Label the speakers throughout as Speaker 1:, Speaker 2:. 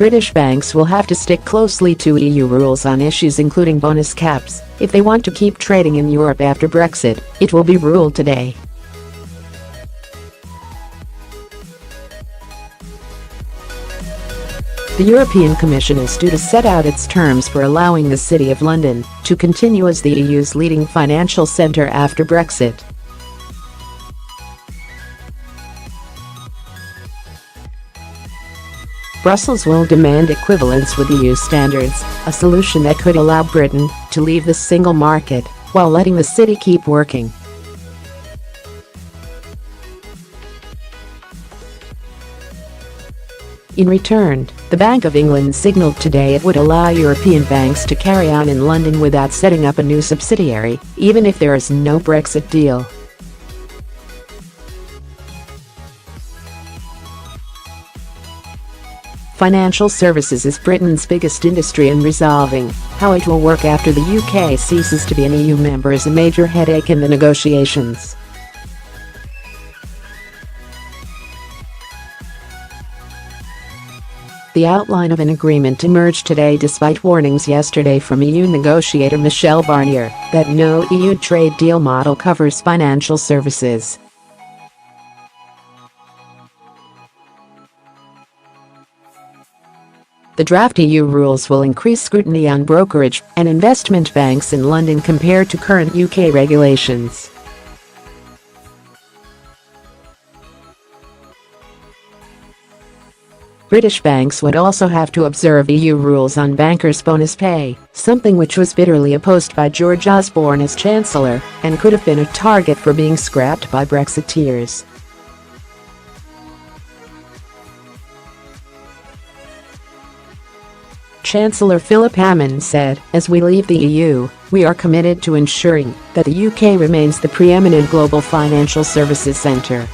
Speaker 1: British banks will have to stick closely to EU rules on issues including bonus caps if they want to keep trading in Europe after Brexit, it will be ruled today. The European Commission is due to set out its terms for allowing the City of London to continue as the EU's leading financial centre after Brexit. Brussels will demand equivalence with EU standards, a solution that could allow Britain to leave the single market while letting the city keep working. In return, the Bank of England signalled today it would allow European banks to carry on in London without setting up a new subsidiary, even if there is no Brexit deal. Financial services is Britain's biggest industry, and resolving how it will work after the UK ceases to be an EU member is a major headache in the negotiations. The outline of an agreement emerged today despite warnings yesterday from EU negotiator Michel Barnier that no EU trade deal model covers financial services. The draft EU rules will increase scrutiny on brokerage and investment banks in London compared to current UK regulations. British banks would also have to observe EU rules on bankers' bonus pay, something which was bitterly opposed by George Osborne as Chancellor and could have been a target for being scrapped by Brexiteers. Chancellor Philip Hammond said, "As we leave the EU, we are committed to ensuring that the UK remains the preeminent global financial services centre."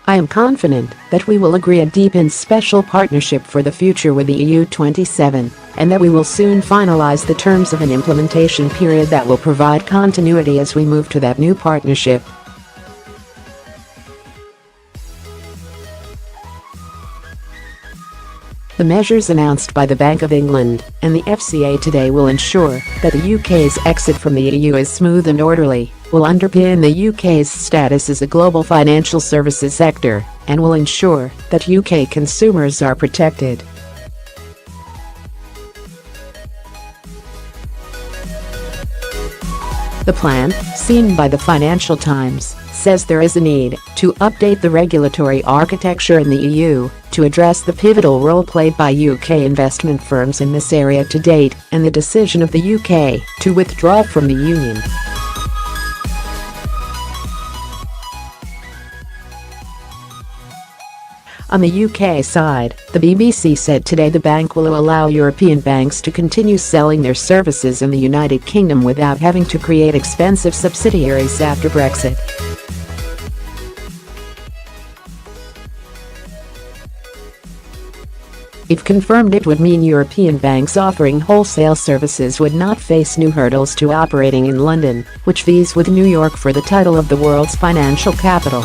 Speaker 1: "I am confident that we will agree a deep and special partnership for the future with the EU 27, and that we will soon finalise the terms of an implementation period that will provide continuity as we move to that new partnership." The measures announced by the Bank of England and the FCA today will ensure that the UK's exit from the EU is smooth and orderly, will underpin the UK's status as a global financial services sector, and will ensure that UK consumers are protected. The plan, seen by the Financial Times, says there is a need to update the regulatory architecture in the EU to address the pivotal role played by UK investment firms in this area to date and the decision of the UK to withdraw from the Union. On the UK side, the BBC said today the bank will allow European banks to continue selling their services in the United Kingdom without having to create expensive subsidiaries after Brexit. If confirmed, it would mean European banks offering wholesale services would not face new hurdles to operating in London, which vies with New York for the title of the world's financial capital.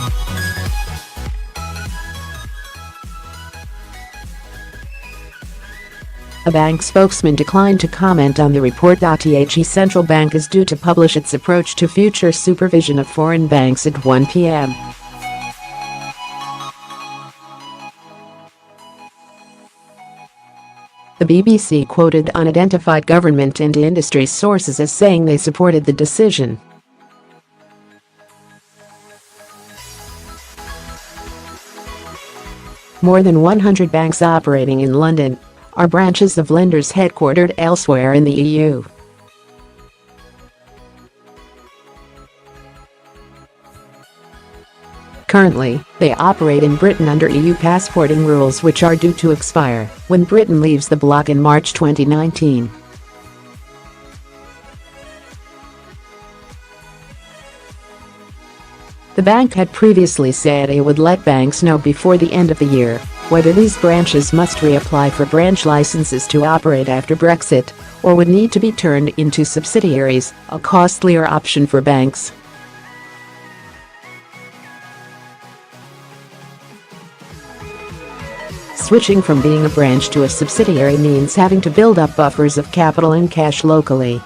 Speaker 1: A bank spokesman declined to comment on the report. The central bank is due to publish its approach to future supervision of foreign banks at 1 p.m. The BBC quoted unidentified government and industry sources as saying they supported the decision. More than 100 banks operating in London are branches of lenders headquartered elsewhere in the EU. Currently, they operate in Britain under EU passporting rules which are due to expire when Britain leaves the bloc in March 2019. The bank had previously said it would let banks know before the end of the year whether these branches must reapply for branch licenses to operate after Brexit or would need to be turned into subsidiaries, a costlier option for banks. Switching from being a branch to a subsidiary means having to build up buffers of capital and cash locally.